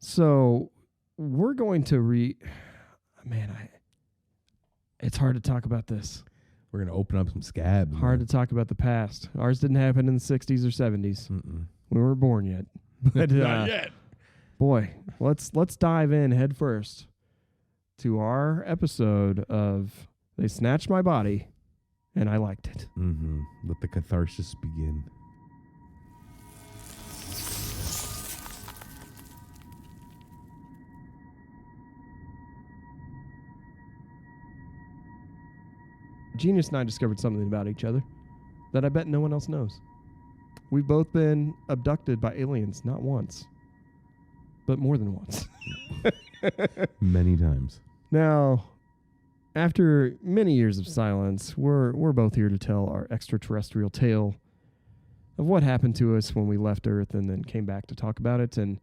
So we're going to it's hard to talk about this. We're going to open up some scabs. Hard to talk about the past. Ours didn't happen in the 60s or 70s. Mm-mm. We weren't born yet. But, Not yet. Boy, let's dive in head first to our episode of They Snatched My Body and I Liked It. Mm-hmm. Let the catharsis begin. Jenius and I discovered something about each other that I bet no one else knows. We've both been abducted by aliens, not once, but more than once. Many times. Now, after many years of silence, we're both here to tell our extraterrestrial tale of what happened to us when we left Earth and then came back to talk about it. And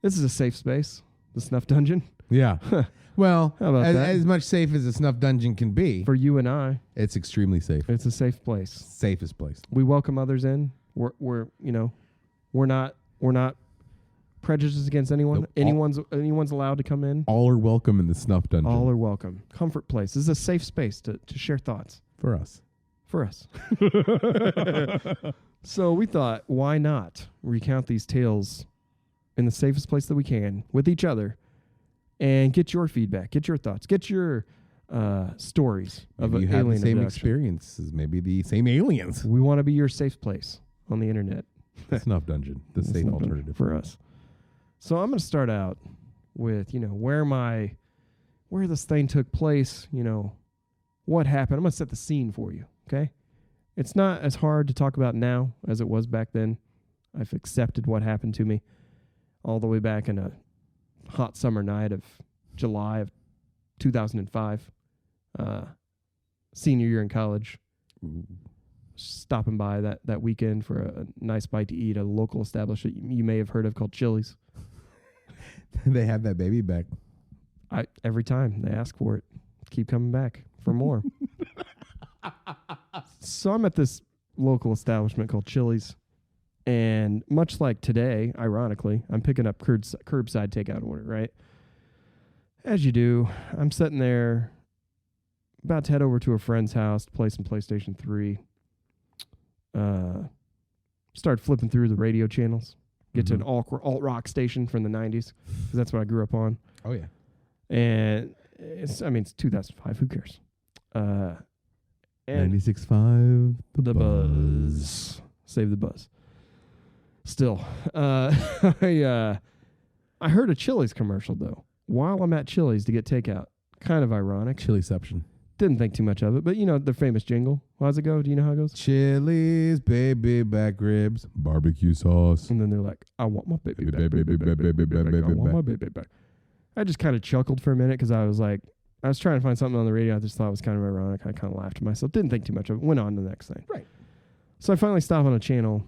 this is a safe space, the Snuff Dungeon. Yeah. Well, How about that? as much safe as a snuff dungeon can be, For you and I, it's extremely safe. it's a safe place. Safest place. We welcome others in. We're not prejudiced against anyone. Nope. Anyone's allowed to come in. All are welcome in the snuff dungeon. All are welcome. Comfort place. This is a safe space to share thoughts for us. for us. So we thought, why not recount these tales in the safest place that we can with each other and get your feedback, get your thoughts, get your stories of Maybe an you have alien the same abduction. experiences, maybe the same aliens. We want to be your safe place on the internet. The snuff dungeon, the It's safe not alternative for us. So I'm going to start out with, where this thing took place, what happened. I'm going to set the scene for you, okay? It's not as hard to talk about now as it was back then. I've accepted what happened to me all the way back in a hot summer night of July of 2005, senior year in college. Stopping by that weekend for a nice bite to eat at a local establishment you may have heard of called Chili's. They have that baby back. Every time they ask for it, keep coming back for more. So I'm at this local establishment called Chili's, and much like today, ironically, I'm picking up curbside takeout order, right? As you do, I'm sitting there about to head over to a friend's house to play some PlayStation 3. Start flipping through the radio channels. Get to an alt-rock station from the 90s, because that's what I grew up on. Oh, yeah. And it's 2005. Who cares? And 96.5, the buzz. Save the buzz. Still, I heard a Chili's commercial, though, while I'm at Chili's to get takeout. Kind of ironic. Chiliception. Didn't think too much of it, but their famous jingle. How does it go? Do you know how it goes? Chili's baby back ribs, barbecue sauce. And then they're like, I want my baby back. Baby back. I want my baby back. I just kind of chuckled for a minute because I was trying to find something on the radio I just thought was kind of ironic. I kind of laughed to myself. Didn't think too much of it. Went on to the next thing. Right. So I finally stop on a channel.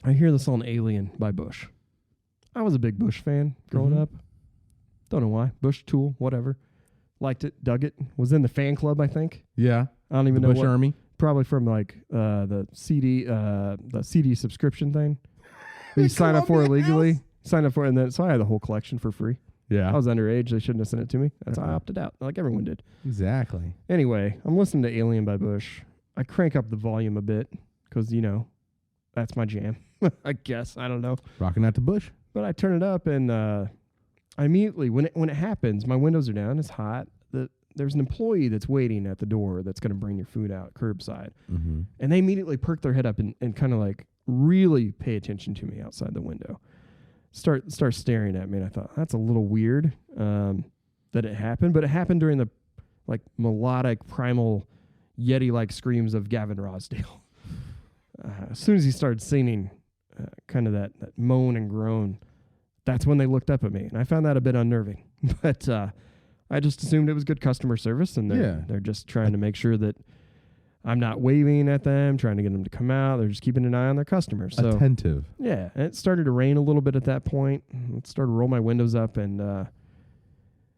I hear the song Alien by Bush. I was a big Bush fan growing up. Don't know why. Bush, Tool, whatever. Liked it, dug it. Was in the fan club, I think. Yeah. I don't even know Bush what. Army. Probably from the CD subscription thing. That you sign up for illegally. Sign up for it, and then so I had the whole collection for free. Yeah. I was underage. They shouldn't have sent it to me. That's why I opted out, like everyone did. Exactly. Anyway, I'm listening to Alien by Bush. I crank up the volume a bit because, that's my jam. I guess. I don't know. Rocking out to Bush. But I turn it up, and I immediately, when it happens, my windows are down. It's hot. There's an employee that's waiting at the door that's going to bring your food out curbside. Mm-hmm. And they immediately perk their head up and kind of like really pay attention to me outside the window. Start staring at me, and I thought, that's a little weird that it happened. But it happened during the melodic, primal, Yeti-like screams of Gavin Rossdale. As soon as he started singing kind of that moan and groan, that's when they looked up at me. And I found that a bit unnerving. But I just assumed it was good customer service, and they're just trying to make sure that I'm not waving at them, trying to get them to come out. They're just keeping an eye on their customers. So, attentive. yeah, and it started to rain a little bit at that point. It started to roll my windows up, and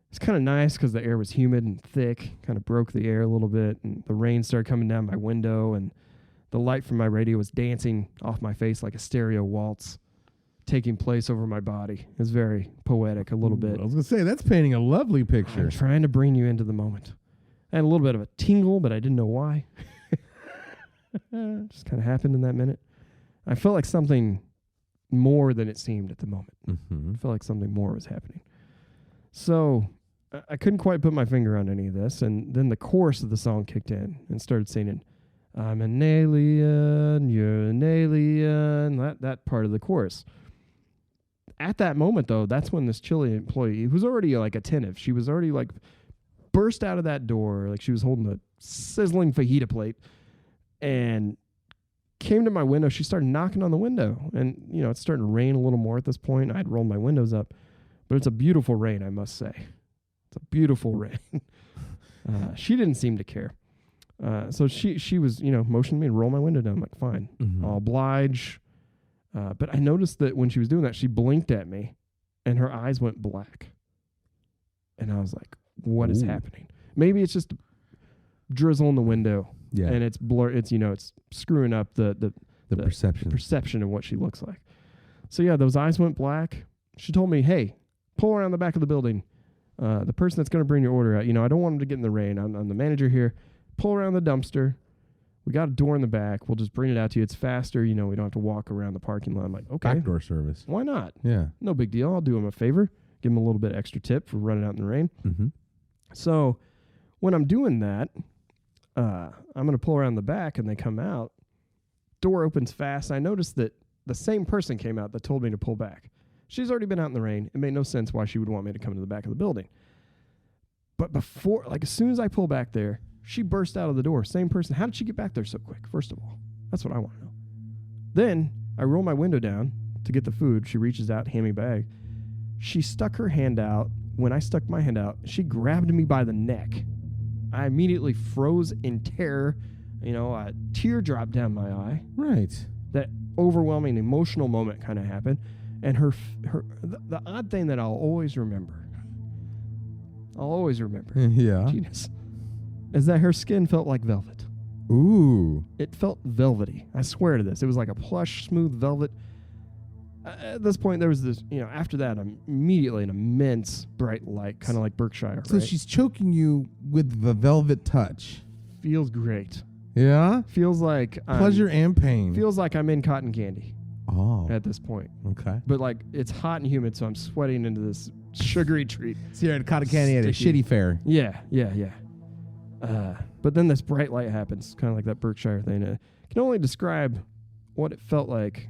it's kind of nice because the air was humid and thick, kind of broke the air a little bit, and the rain started coming down my window, and the light from my radio was dancing off my face like a stereo waltz. taking place over my body. It's very poetic, a little bit. I was going to say, that's painting a lovely picture. I'm trying to bring you into the moment. I had a little bit of a tingle, but I didn't know why. Just kind of happened in that minute. I felt like something more than it seemed at the moment. Mm-hmm. I felt like something more was happening. So I couldn't quite put my finger on any of this. And then the chorus of the song kicked in and started singing, I'm an alien, you're an alien, that part of the chorus. At that moment, though, that's when this chilly employee, who was already like attentive, she was already like burst out of that door, like she was holding a sizzling fajita plate, and came to my window. She started knocking on the window, and it's starting to rain a little more at this point. I'd rolled my windows up, but it's a beautiful rain, I must say. It's a beautiful rain. She didn't seem to care. So she was, motioning me to roll my window down. I'm like, fine, I'll oblige. But I noticed that when she was doing that, she blinked at me, and her eyes went black. And I was like, what is happening? Maybe it's just drizzle in the window. Yeah. And it's blur. It's it's screwing up the perception of what she looks like. So yeah, those eyes went black. She told me, "Hey, pull around the back of the building. The person that's going to bring your order out. I don't want him to get in the rain. I'm the manager here. Pull around the dumpster. We got a door in the back. We'll just bring it out to you. It's faster. We don't have to walk around the parking lot." I'm like, okay, backdoor service. Why not? Yeah, no big deal. I'll do him a favor. Give him a little bit extra tip for running out in the rain. Mm-hmm. So when I'm doing that, I'm going to pull around the back, and they come out. Door opens fast. I noticed that the same person came out that told me to pull back. She's already been out in the rain. It made no sense why she would want me to come to the back of the building. But before, as soon as I pull back there, she burst out of the door. Same person. How did she get back there so quick, first of all? That's what I want to know. Then I roll my window down to get the food. She reaches out, hand me a bag. She stuck her hand out. When I stuck my hand out, she grabbed me by the neck. I immediately froze in terror. A tear dropped down my eye. Right. That overwhelming emotional moment kind of happened. And the odd thing that I'll always remember. Yeah. Genius. Is that her skin felt like velvet. Ooh. It felt velvety. I swear to this. It was like a plush, smooth velvet. At this point, there was this, after that, immediately an immense bright light, kind of like Berkshire. So she's choking you with the velvet touch. Feels great. Yeah? Feels like pleasure and pain. Feels like I'm in cotton candy. Oh. At this point. Okay. But it's hot and humid, so I'm sweating into this sugary treat. So you're at cotton candy at a shitty fair. Yeah. But then this bright light happens, kind of like that Berkshire thing. I can only describe what it felt like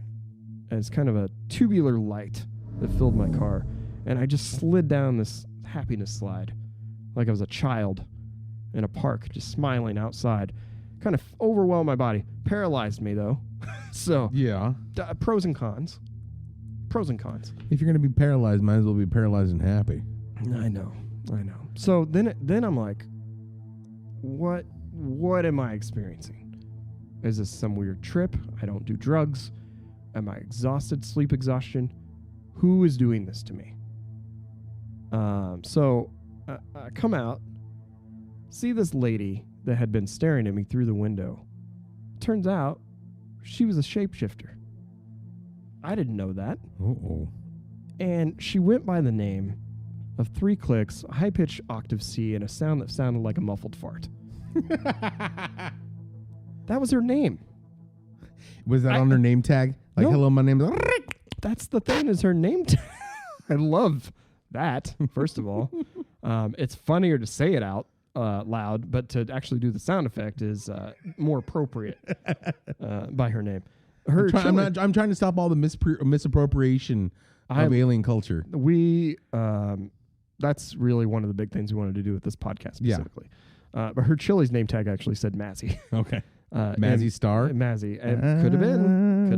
as kind of a tubular light that filled my car. And I just slid down this happiness slide like I was a child in a park, just smiling outside. Kind of overwhelmed my body. Paralyzed me, though. So, yeah. Pros and cons. Pros and cons. If you're going to be paralyzed, might as well be paralyzed and happy. I know. So then I'm like, what am I experiencing? Is this some weird trip? I don't do drugs. Am I exhausted? Sleep exhaustion? Who is doing this to me? So I come out, see this lady that had been staring at me through the window. Turns out she was a shapeshifter. I didn't know that. Uh-oh. And she went by the name of 3 clicks, a high-pitched octave C, and a sound that sounded like a muffled fart. That was her name. Was that on her name tag? Like, no. Hello, my name is... That's the thing, is her name tag. I love that, first of all. It's funnier to say it out loud, but to actually do the sound effect is more appropriate by her name. I'm trying to stop all the misappropriation of alien culture. That's really one of the big things we wanted to do with this podcast specifically. Yeah. But her chili's name tag actually said Mazzy. Okay. Mazzy Star? Mazzy. Could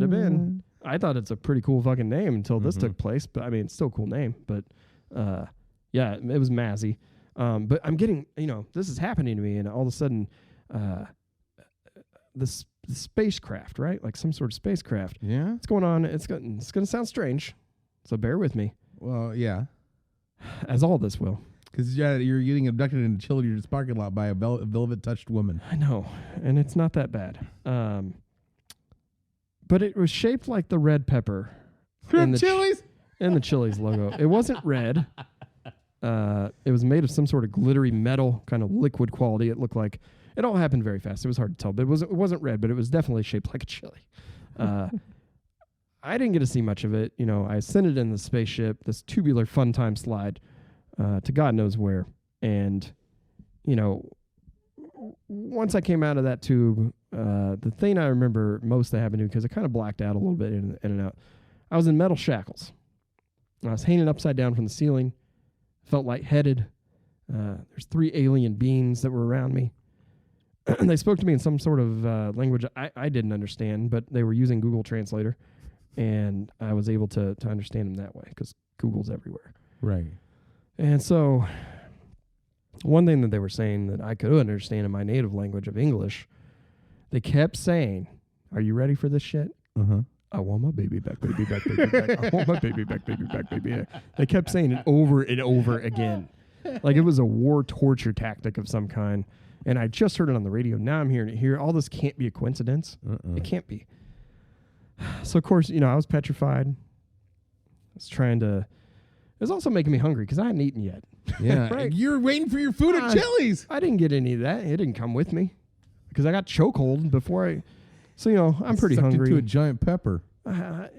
have been. I thought it's a pretty cool fucking name until this took place. But I mean, it's still a cool name. But yeah, it was Mazzy. But I'm getting, this is happening to me. And all of a sudden, the spacecraft, right? Like some sort of spacecraft. Yeah. What's going on? It's going to sound strange. So bear with me. Well, yeah. As all this will. Because you're getting abducted in a Children's parking lot by a velvet-touched woman. I know, and it's not that bad. But it was shaped like the red pepper From Chili's? In the Chili's logo. It wasn't red. It was made of some sort of glittery metal, kind of liquid quality. It looked like it all happened very fast. It was hard to tell, but it wasn't red, but it was definitely shaped like a chili. I didn't get to see much of it. You know, I ascended in the spaceship, this tubular fun time slide, to God knows where. And, you know, once I came out of that tube, the thing I remember most that happened to me, because I kind of blacked out a little bit in and out, I was in metal shackles. I was hanging upside down from the ceiling, felt lightheaded. There's 3 alien beings that were around me. They spoke to me in some sort of language I didn't understand, but they were using Google Translator, and I was able to understand them that way because Google's everywhere. Right. And so one thing that they were saying that I could understand in my native language of English, they kept saying, "Are you ready for this shit? Uh-huh. I want my baby back, baby back, baby back. I want my baby back, baby back, baby back." They kept saying it over and over again. Like it was a war torture tactic of some kind. And I just heard it on the radio. Now I'm hearing it here. All this can't be a coincidence. It can't be. So, of course, you know, I was petrified. I was trying to... It was also making me hungry because I hadn't eaten yet. Yeah. Right? You're waiting for your food at Chili's. I didn't get any of that. It didn't come with me because I got chokehold before I... So, you know, I'm pretty hungry. Into a giant pepper. I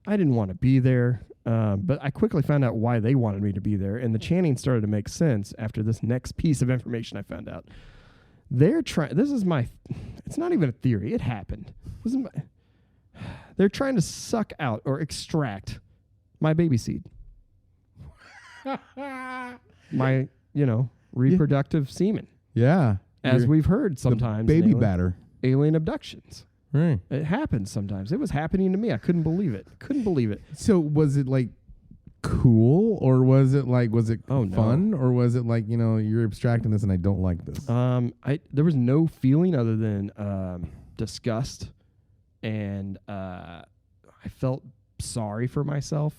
didn't want to be there, but I quickly found out why they wanted me to be there, and the chanting started to make sense after this next piece of information I found out. They're trying. This is my. It's not even a theory. It happened. This is my. They're trying to suck out or extract my baby seed. My, you know, reproductive semen. Yeah. As we've heard sometimes. Baby batter. Alien abductions. Right. It happens sometimes. It was happening to me. I couldn't believe it. So was it like cool, or was it fun, or was it like, you know, you're abstracting this and I don't like this? There was no feeling other than disgust, and I felt sorry for myself.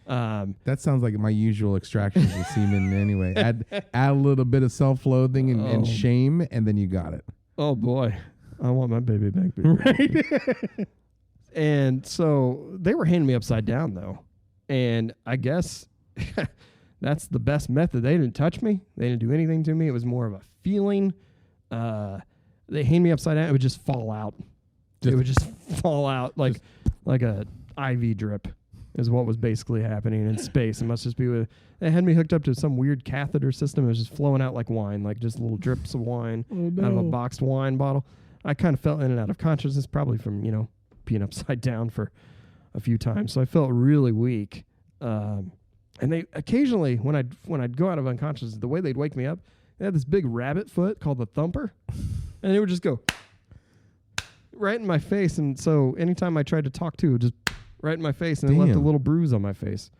That sounds like my usual extractions of semen anyway. Add a little bit of self-loathing and shame, and then you got it. Oh boy, I want my baby back, baby. Right. And so they were handing me upside down though. And I guess that's the best method. They didn't touch me. They didn't do anything to me. It was more of a feeling. They hand me upside down. It would just fall out. It would just fall out like a IV drip is what was basically happening in space. It must just be they had me hooked up to some weird catheter system. It was just flowing out like wine, like just little drips of wine out of a boxed wine bottle. I kind of fell in and out of consciousness, probably from, you know, being upside down for a few times, so I felt really weak. And they occasionally, when I'd go out of unconsciousness, the way they'd wake me up, they had this big rabbit foot called the thumper, and it would just go right in my face. And so anytime I tried to talk to, it would just right in my face, and it left a little bruise on my face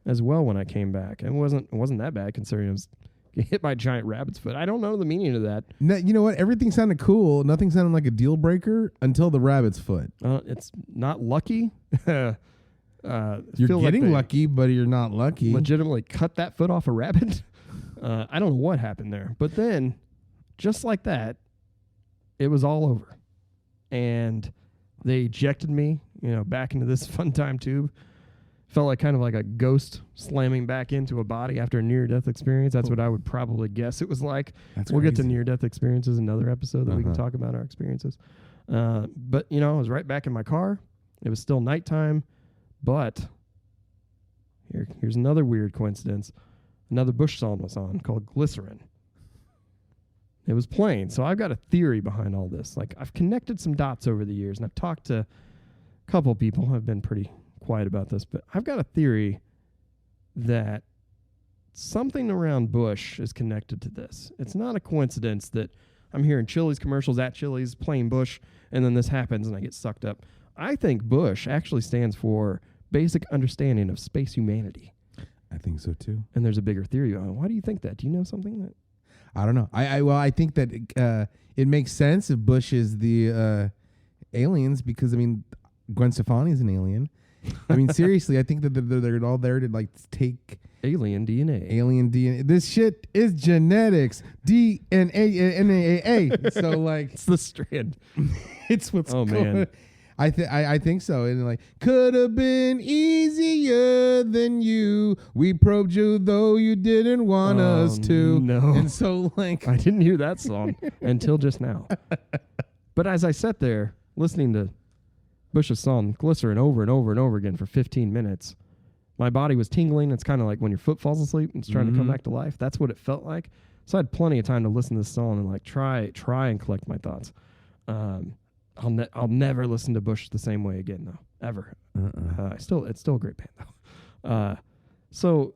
as well when I came back. And it wasn't that bad considering I was hit by a giant rabbit's foot. I don't know the meaning of that. No, you know what? Everything sounded cool. Nothing sounded like a deal breaker until the rabbit's foot. It's not lucky. You're getting lucky, but you're not lucky. Legitimately cut that foot off a rabbit. I don't know what happened there. But then, just like that, it was all over. And they ejected me, you know, back into this fun time tube. Felt like kind of like a ghost slamming back into a body after a near-death experience. That's what I would probably guess it was like. We'll get to near-death experiences in another episode that we can talk about our experiences. But, you know, I was right back in my car. It was still nighttime. But here's another weird coincidence. Another Bush song was on called Glycerin. It was playing. So I've got a theory behind all this. Like, I've connected some dots over the years, and I've talked to a couple people. I've been pretty quiet about this, but I've got a theory that something around Bush is connected to this. It's not a coincidence that I'm hearing Chili's commercials at Chili's playing Bush, and then this happens and I get sucked up. I think Bush actually stands for Basic Understanding of Space Humanity. I think so too. And there's a bigger theory on it. Why do you think that? Do you know something that? I don't know. I think that it makes sense if Bush is the aliens, because I mean Gwen Stefani is an alien. I mean, seriously, I think that they're all there to like take alien DNA. Alien DNA. This shit is genetics. DNA, NAA. So like, it's the strand. It's what's going on. I think so. And like, could have been easier than you. We probed you though you didn't want us to. No. And so like, I didn't hear that song until just now. But as I sat there listening to Bush's song Glycerin over and over and over again for 15 minutes, my body was tingling. It's kind of like when your foot falls asleep and it's trying to come back to life. That's what it felt like. So I had plenty of time to listen to this song and like try and collect my thoughts. I'll never listen to Bush the same way again though, ever. It's still a great band though. So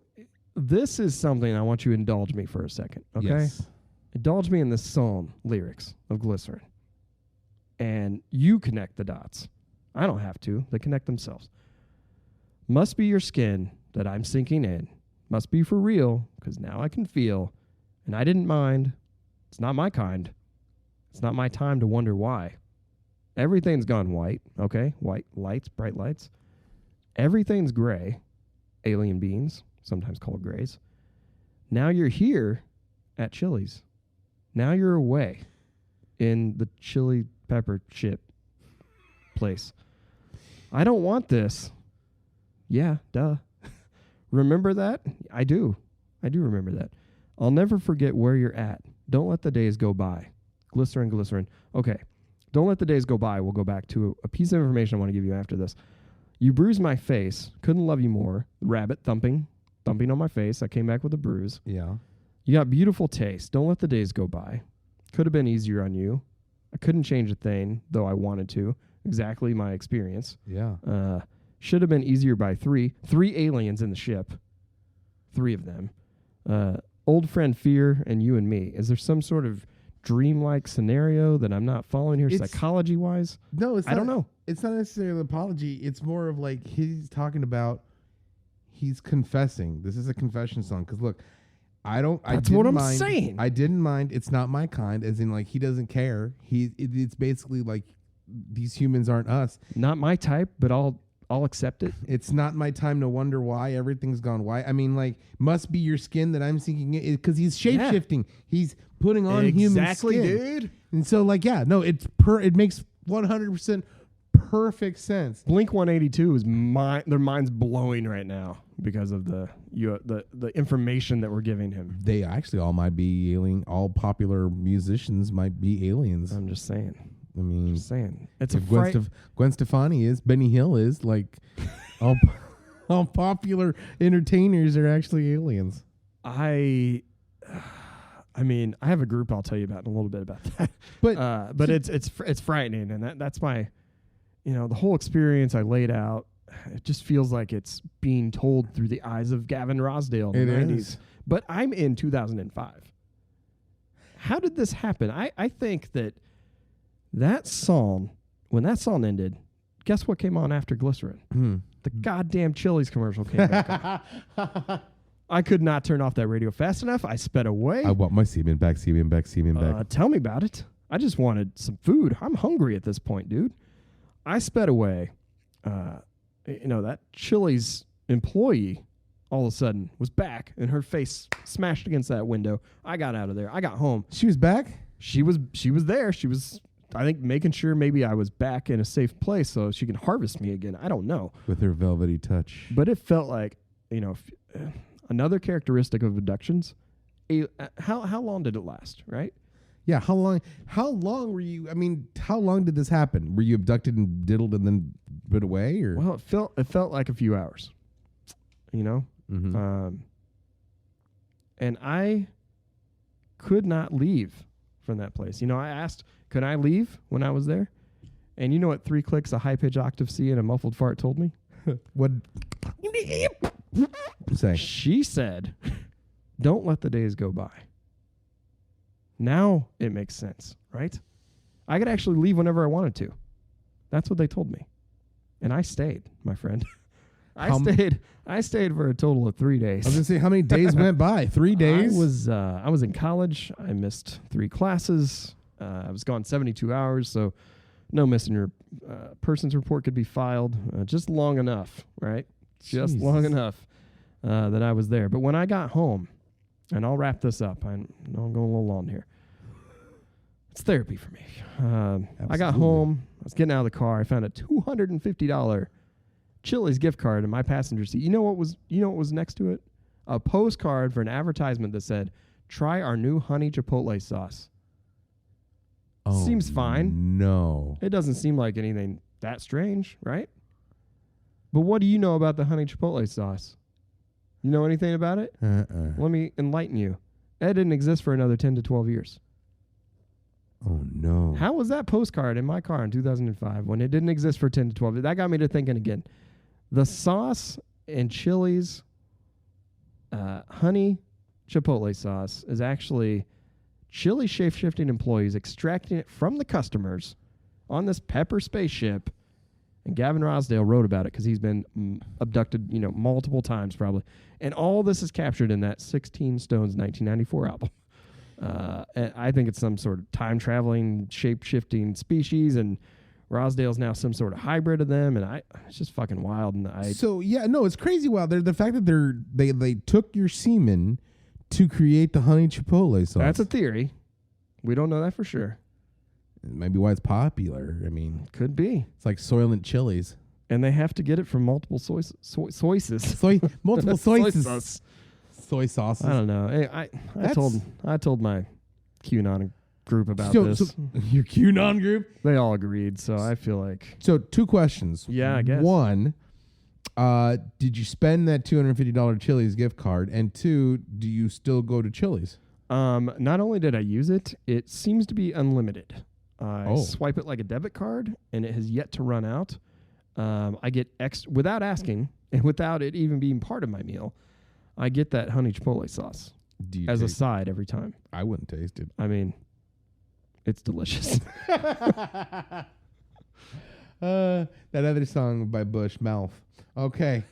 this is something I want you to indulge me for a second, okay? Yes. Indulge me in this song lyrics of Glycerin, and you connect the dots. I don't have to; they connect themselves. Must be your skin that I'm sinking in. Must be for real, 'cause now I can feel. And I didn't mind. It's not my kind. It's not my time to wonder why. Everything's gone white, okay? White lights, bright lights. Everything's gray. Alien beings, sometimes called grays. Now you're here at Chili's. Now you're away in the chili pepper chip place. I don't want this. Yeah, duh. Remember that? I do. I do remember that. I'll never forget where you're at. Don't let the days go by. Glycerin, glycerin. Okay. Don't let the days go by. We'll go back to a piece of information I want to give you after this. You bruised my face. Couldn't love you more. Rabbit thumping on my face. I came back with a bruise. Yeah. You got beautiful taste. Don't let the days go by. Could have been easier on you. I couldn't change a thing, though I wanted to. Exactly my experience. Yeah. Should have been easier by 3. 3 aliens in the ship. 3 of them. Old friend Fear and you and me. Is there some sort of dreamlike scenario that I'm not following here psychology-wise? No, I don't know. It's not necessarily an apology. It's more of like he's talking about, he's confessing. This is a confession song. Because look, That's what I'm saying. I didn't mind. It's not my kind. As in, like, he doesn't care. It's basically like these humans aren't us. Not my type, but I'll accept it. It's not my time to wonder why everything's gone white. I mean, like, must be your skin that I'm sinking in, because he's shape shifting. He's putting on human skin, dude. And so, like, yeah, no, it makes 100% perfect sense. Blink 182 is their mind's blowing right now because of the information that we're giving him. They actually all might be alien. All popular musicians might be aliens. I'm just saying. I mean, Just saying. It's if Gwen Stefani is, Benny Hill is, like, all popular entertainers are actually aliens. I mean, I have a group I'll tell you about in a little bit about that. But it's frightening, and that's my, the whole experience I laid out. It just feels like it's being told through the eyes of Gavin Rossdale in the 90s. Is. But I'm in 2005. How did this happen? I think that song, when that song ended, guess what came on after Glycerin? The goddamn Chili's commercial came back on. I could not turn off that radio fast enough. I sped away. I want my semen back. Tell me about it. I just wanted some food. I'm hungry at this point, dude. I sped away. That Chili's employee all of a sudden was back, and her face smashed against that window. I got out of there. I got home. She was back? She was there. She was, I think, making sure maybe I was back in a safe place so she can harvest me again. I don't know. With her velvety touch. But it felt like, another characteristic of abductions. How long did it last, right? Yeah, how long were you, how long did this happen? Were you abducted and diddled and then put away? Or? Well, it felt like a few hours, Mm-hmm. And I could not leave from that place. I asked, could I leave when I was there? And you know what 3 clicks, a high-pitched octave C, and a muffled fart told me? What? Say. She said, don't let the days go by. Now it makes sense, right? I could actually leave whenever I wanted to. That's what they told me. And I stayed, my friend. I stayed for a total of 3 days. I was going to say, how many days went by? 3 days? I was in college. I missed 3 classes. I was gone 72 hours, so no missing your person's report could be filed. Just long enough, right? Just long enough that I was there. But when I got home, and I'll wrap this up. I know I'm going a little long here. It's therapy for me. I got Absolutely. home. I was getting out of the car. I found a $250 Chili's gift card in my passenger seat. You know what was next to it? A postcard for an advertisement that said, "Try our new honey chipotle sauce." Oh, Seems fine. No. It doesn't seem like anything that strange, right? But what do you know about the honey chipotle sauce? You know anything about it? Let me enlighten you. It didn't exist for another 10 to 12 years. Oh, no. How was that postcard in my car in 2005 when it didn't exist for 10 to 12? That got me to thinking again. The sauce in Chili's honey chipotle sauce is actually Chili shape-shifting employees extracting it from the customers on this pepper spaceship. And Gavin Rossdale wrote about it because he's been abducted, multiple times probably. And all this is captured in that 16 Stones 1994 album. And I think it's some sort of time-traveling, shape-shifting species, and Rossdale's now some sort of hybrid of them, and it's just fucking wild. And it's crazy wild. The fact that they took your semen to create the honey chipotle sauce. That's a theory. We don't know that for sure. Maybe why it's popular. I mean, could be. It's like Soylent chilies, and they have to get it from multiple sources. Multiple sources. Soy sauces. I don't know. I told my QAnon group about this. So your QAnon group? They all agreed, so I feel like. So 2 questions. Yeah, I guess. 1, did you spend that $250 Chili's gift card? And 2, do you still go to Chili's? Not only did I use it, it seems to be unlimited. I swipe it like a debit card, and it has yet to run out. I get without asking, and without it even being part of my meal, I get that honey chipotle sauce as a side every time. I wouldn't taste it. I mean, it's delicious. That other song by Bush, Mouth. Okay.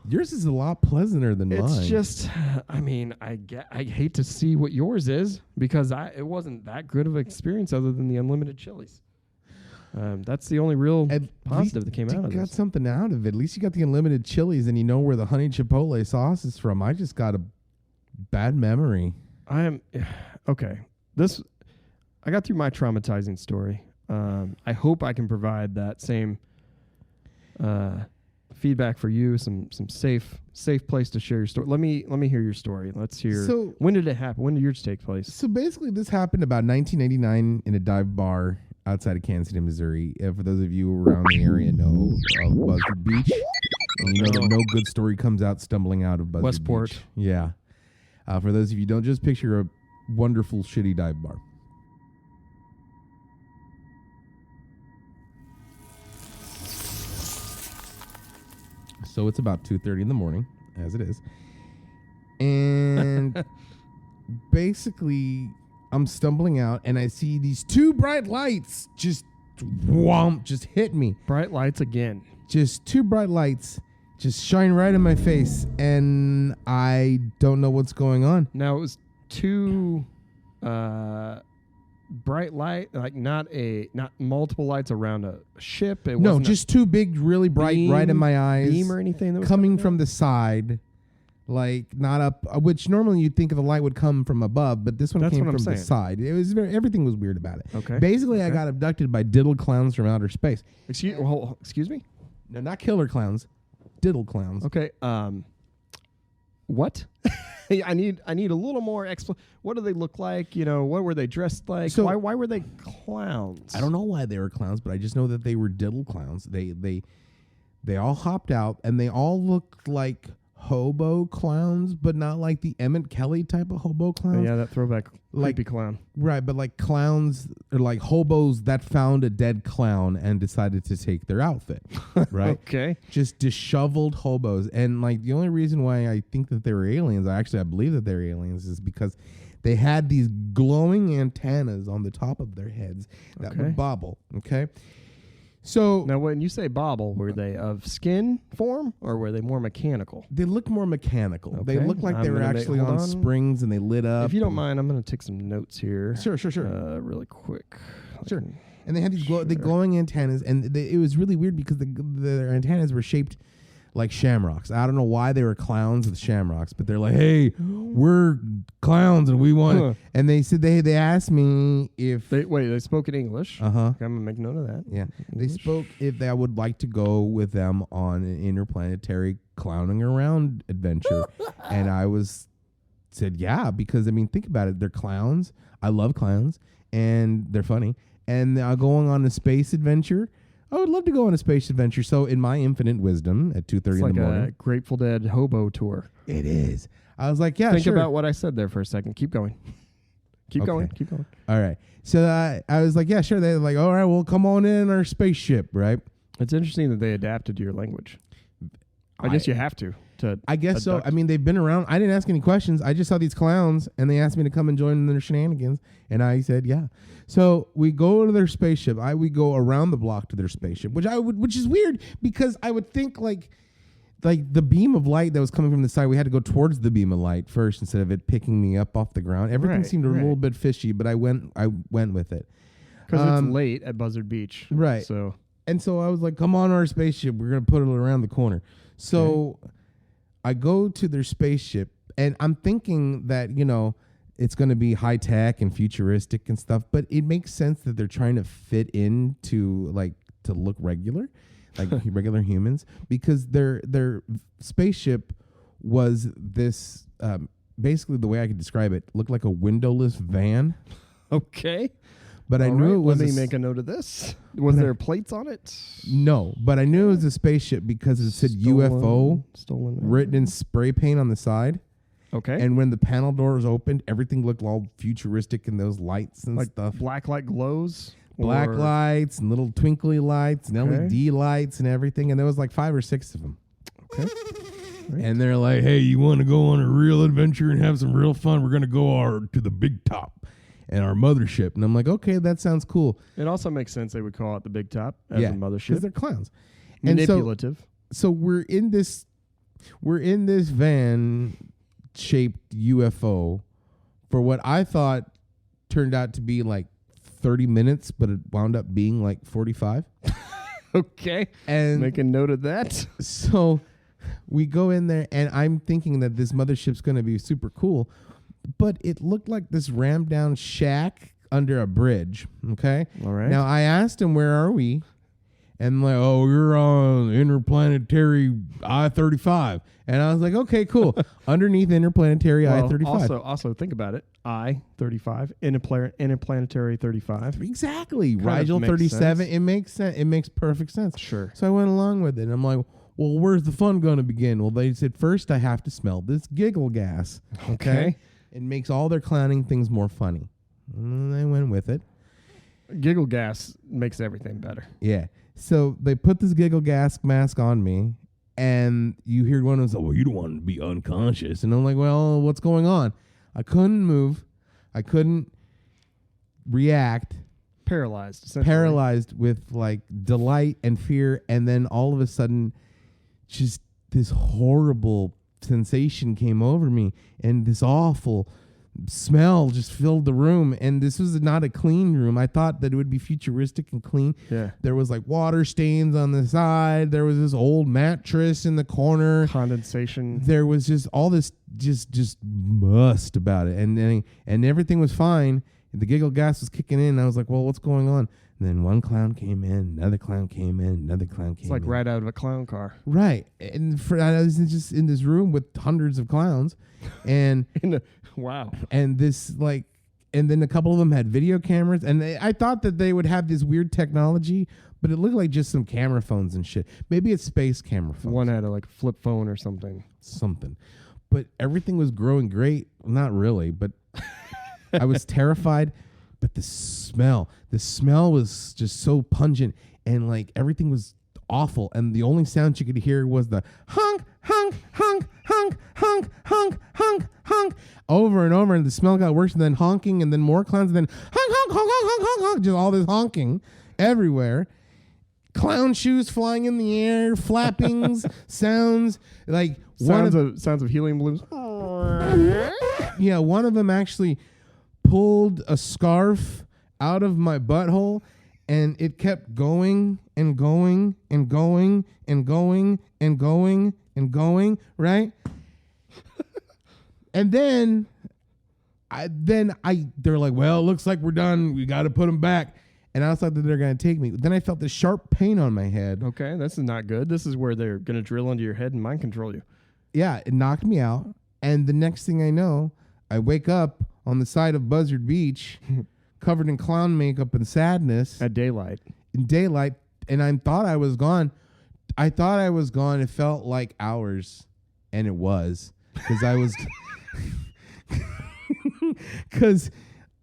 Yours is a lot pleasanter than mine. It's just, I mean, I hate to see what yours is because it wasn't that good of an experience other than the unlimited chilies. That's the only real positive that came out of this. You got something out of it. At least you got the unlimited chilies and you know where the honey chipotle sauce is from. I just got a bad memory. Okay. I got through my traumatizing story. I hope I can provide that same feedback for you, some safe place to share your story. Let me hear your story. Let's hear. So, when did it happen? When did yours take place? So basically, this happened about 1989 in a dive bar outside of Kansas City, Missouri. For those of you around the area know of Buzzard Beach, and you know that no good story comes out stumbling out of Buzzard Westport. Beach. Yeah. For those of you who don't, just picture a wonderful shitty dive bar. So it's about 2:30 in the morning, as it is. And basically, I'm stumbling out, and I see these 2 bright lights just hit me. Bright lights again. Just 2 bright lights just shine right in my face, and I don't know what's going on. Now, it was 2 bright light, like not multiple lights around a ship. No, just 2 big, really bright, right in my eyes. Beam or anything that was coming from the side, like not up. Which normally you'd think of the light would come from above, but this one came from the side. It was everything was weird about it. Okay. Basically, I got abducted by diddle clowns from outer space. Excuse me? No, not killer clowns, diddle clowns. Okay. What? I need a little more what do they look like? What were they dressed like? So why were they clowns? I don't know why they were clowns, but I just know that they were diddle clowns. They all hopped out, and they all looked like hobo clowns, but not like the Emmett Kelly type of hobo clowns. Yeah, that throwback creepy clown. Right, but like clowns or like hobos that found a dead clown and decided to take their outfit. Right? Okay. Just disheveled hobos. And like the only reason why I think that they were aliens, I believe that they're aliens, is because they had these glowing antennas on the top of their heads that would bobble. Okay. So now, when you say bobble, were they of skin form or were they more mechanical? They look more mechanical. Okay. They look like they were actually on springs and they lit up. If you don't mind, I'm going to take some notes here. Sure. Really quick. Sure. And they had these glowing antennas, and it was really weird because their antennas were shaped like shamrocks. I don't know why they were clowns with shamrocks, but they're like, hey, we're clowns and we want. And they said they asked me if they spoke in English. Uh huh. I'm gonna make note of that. Yeah, they spoke if I would like to go with them on an interplanetary clowning around adventure, and I said yeah, because I mean think about it, they're clowns. I love clowns and they're funny, and going on a space adventure. I would love to go on a space adventure. So in my infinite wisdom at 2:30 in the morning. Like a Grateful Dead hobo tour. It is. I was like, yeah, Think sure. about what I said there for a second. Keep going. Keep going. All right. So I was like, yeah, sure. They're like, all right, well, come on in our spaceship, right? It's interesting that they adapted to your language. I guess you have to I guess abduct. so. I mean, they've been around. I didn't ask any questions. I just saw these clowns, and they asked me to come and join their shenanigans, and I said, yeah. So we go to their spaceship. We go around the block to their spaceship, which is weird because I would think like the beam of light that was coming from the side, we had to go towards the beam of light first instead of it picking me up off the ground. Everything seemed a little bit fishy, but I went with it because it's late at Buzzard Beach, right? So I was like, come on our spaceship. We're gonna put it around the corner. So I go to their spaceship, and I'm thinking that it's going to be high tech and futuristic and stuff, but it makes sense that they're trying to fit into to look regular, like regular humans, because their spaceship was this basically the way I could describe it looked like a windowless van. Okay. But I knew it was. Let me make a note of this. Was there plates on it? No, but I knew it was a spaceship because it said UFO written in spray paint on the side. Okay. And when the panel doors opened, everything looked all futuristic and those lights and stuff. Black light glows? Black lights and little twinkly lights and LED lights and everything. And there was like 5 or 6 of them. Okay. Right. And they're like, hey, you want to go on a real adventure and have some real fun? We're going to go to the big top and our mothership. And I'm like, okay, that sounds cool. It also makes sense they would call it the big top as a mothership. Because they're clowns. Manipulative. So we're in this van shaped UFO for what I thought turned out to be like 30 minutes, but it wound up being like 45. Okay. And make a note of that. So we go in there, and I'm thinking that this mothership's going to be super cool, but it looked like this rammed down shack under a bridge. Okay. All right. Now I asked him, where are we? And like, oh, you're on interplanetary I-35. And I was like, okay, cool. Underneath interplanetary I-35. Also think about it. I-35, interplanetary 35. Exactly. Rigel 37. It makes sense. It makes perfect sense. Sure. So I went along with it. And I'm like, well, where's the fun going to begin? Well, they said, first I have to smell this giggle gas. Okay. It makes all their clowning things more funny. And I went with it. Giggle gas makes everything better. Yeah. So they put this giggle gas mask on me, and you hear one of them say, well, you don't want to be unconscious. And I'm like, well, what's going on? I couldn't move. I couldn't react. Paralyzed, essentially. Paralyzed with like delight and fear. And then all of a sudden, just this horrible sensation came over me, and this awful smell just filled the room. And this was not a clean room. I thought that it would be futuristic and clean. Yeah. There was like water stains on the side. There was this old mattress in the corner. Condensation. There was just all this just must about it. And everything was fine. The giggle gas was kicking in. And I was like, well, what's going on? And then one clown came in, another clown came in, another clown came in. It's like right out of a clown car. Right. And I was just in this room with hundreds of clowns. And wow. And this and then a couple of them had video cameras. And I thought that they would have this weird technology, but it looked like just some camera phones and shit. Maybe it's space camera phones. One had a flip phone or something. But everything was growing great. Not really, but I was terrified. But the smell was just so pungent, and like everything was awful. And the only sound you could hear was the honk, honk, honk, honk, honk, honk, honk, honk, over and over. And the smell got worse, and then honking, and then more clowns, and then honk, honk, honk, honk, honk, honk, honk, just all this honking everywhere. Clown shoes flying in the air, flappings, sounds like sounds of helium balloons. Yeah, one of them actually pulled a scarf out of my butthole And it kept going and going and going and going and going and going, right? And then they're like, well, it looks like we're done. We got to put them back. And I thought that they're going to take me. Then I felt this sharp pain on my head. Okay, this is not good. This is where they're going to drill into your head and mind control you. Yeah, it knocked me out. And the next thing I know, I wake up on the side of Buzzard Beach, covered in clown makeup and sadness. At daylight. In daylight. And I thought I was gone. It felt like hours. And it was. Because I was... Because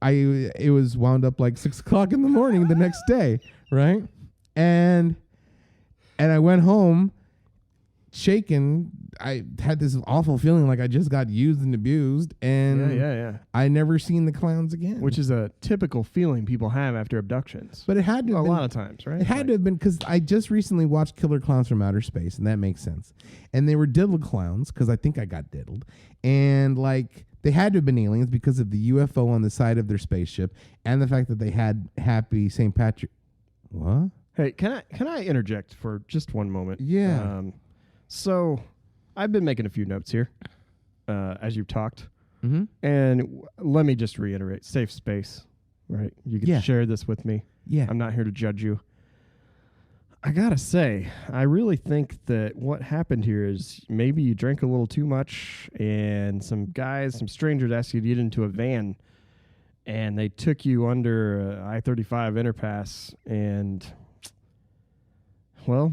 it was wound up like 6 o'clock in the morning the next day, right? And I went home shaken. I had this awful feeling like I just got used and abused, and yeah. I never seen the clowns again. Which is a typical feeling people have after abductions. But it had to have a been, lot of times, right? It had to have been because I just recently watched Killer Clowns from Outer Space, and that makes sense. And they were diddled clowns because I think I got diddled, and like. They had to have been aliens because of the UFO on the side of their spaceship and the fact that they had happy St. Patrick. What? Hey, can I interject for just one moment? Yeah. So I've been making a few notes here as you've talked. Mm-hmm. And let me just reiterate, safe space, right? You can share this with me. Yeah. I'm not here to judge you. I gotta say, I really think that what happened here is maybe you drank a little too much and some strangers asked you to get into a van and they took you under I-35 Interpass and, well,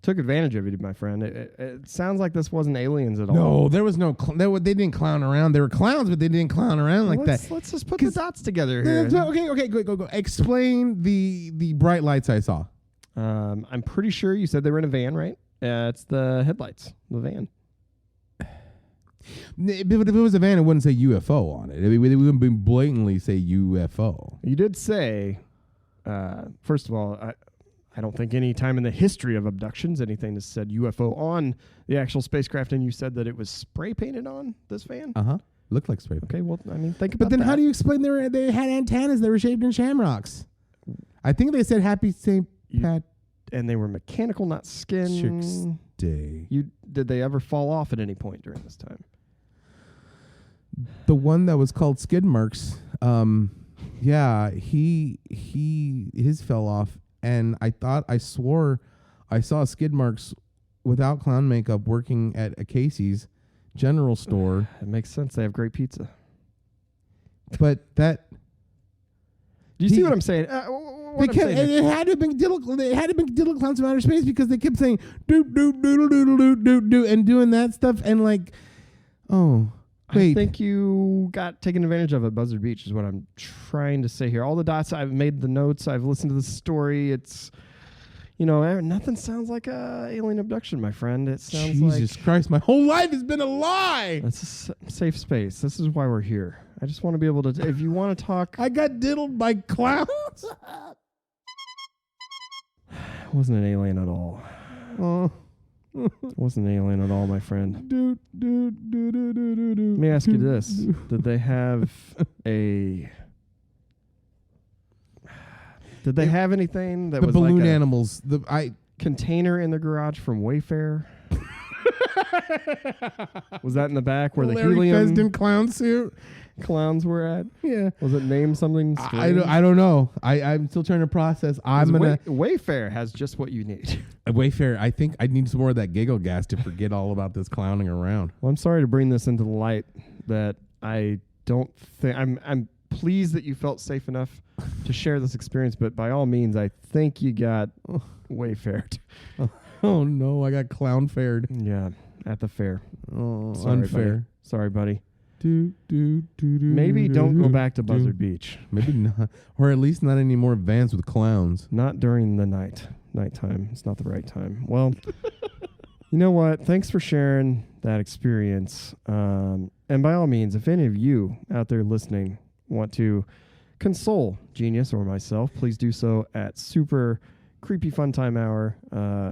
took advantage of you, my friend. It sounds like this wasn't aliens at all. No, there was no, they didn't clown around. They were clowns, but they didn't clown around like that. Let's just put the dots together here. Okay, go. Explain the bright lights I saw. I'm pretty sure you said they were in a van, right? It's the headlights, the van. But if it was a van, it wouldn't say UFO on it. It wouldn't blatantly say UFO. You did say, first of all, I don't think any time in the history of abductions anything has said UFO on the actual spacecraft, and you said that it was spray painted on this van? Uh-huh. Looked like spray paint. Okay, well, I mean, think about that. But then how do you explain they had antennas that were shaped in shamrocks? I think they said Happy St. Pat. And they were mechanical, not skin. Chicks Day. Did they ever fall off at any point during this time? The one that was called Skid Marks, his fell off, and I swore I saw Skid Marks without clown makeup working at a Casey's general store. It makes sense. They have great pizza. But that. Do you see what I'm saying? It had to have been diddle clowns from outer space because they kept saying doot doot doodle doodle doot doot doot and doing that stuff and like, oh wait. I think you got taken advantage of at Buzzard Beach is what I'm trying to say here. All the dots, I've made the notes, I've listened to the story. It's, nothing sounds like a alien abduction, my friend. It sounds Jesus Christ, my whole life has been a lie. That's a safe space. This is why we're here. I just want to be able to, if you want to talk. I got diddled by clowns. It wasn't an alien at all. It wasn't an alien at all, my friend. Let me ask you this. Did they have anything that the was balloon like animals? Container in the garage from Wayfair? Was that in the back where the Larry helium Fessenden clown suit clowns were at? Yeah. Was it named something strange? I don't know. I'm still trying to process. Wayfair has just what you need. Wayfair, I think I need some more of that giggle gas to forget all about this clowning around. Well, I'm sorry to bring this into the light that I don't think I'm pleased that you felt safe enough to share this experience, but by all means, I think you got Wayfared. Oh no, I got clown fared. Yeah, at the fair. Oh, sorry, unfair. Buddy. Sorry, buddy. Maybe don't go back to Buzzard Beach. Maybe not, or at least not any more vans with clowns. Not during the nighttime. It's not the right time. Well, you know what? Thanks for sharing that experience. And by all means, if any of you out there listening want to console Jenius or myself, please do so at Super Creepy Funtime Hour.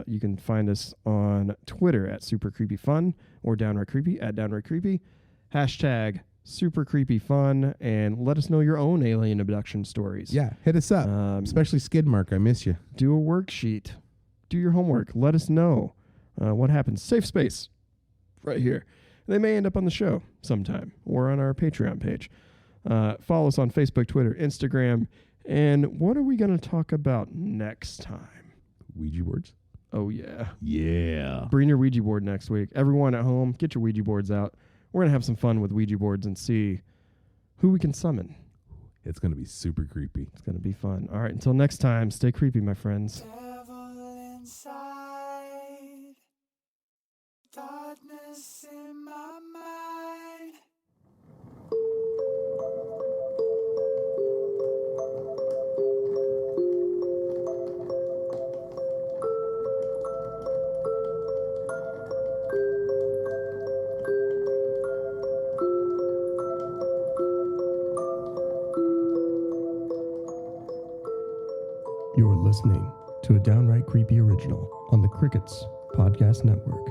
You can find us on Twitter at Super Creepy Fun or Downright Creepy at Downright Creepy. Hashtag super creepy fun, and let us know your own alien abduction stories. Yeah, hit us up. Especially Skidmark. I miss you. Do a worksheet. Do your homework. Let us know what happens. Safe space right here. They may end up on the show sometime or on our Patreon page. Follow us on Facebook, Twitter, Instagram. And what are we going to talk about next time? Ouija boards? Oh, yeah. Yeah. Bring your Ouija board next week. Everyone at home, get your Ouija boards out. We're going to have some fun with Ouija boards and see who we can summon. It's going to be super creepy. It's going to be fun. All right, until next time, stay creepy, my friends. Devil inside, darkness in my mind. You're listening to a Downright Creepy original on the Crickets Podcast Network.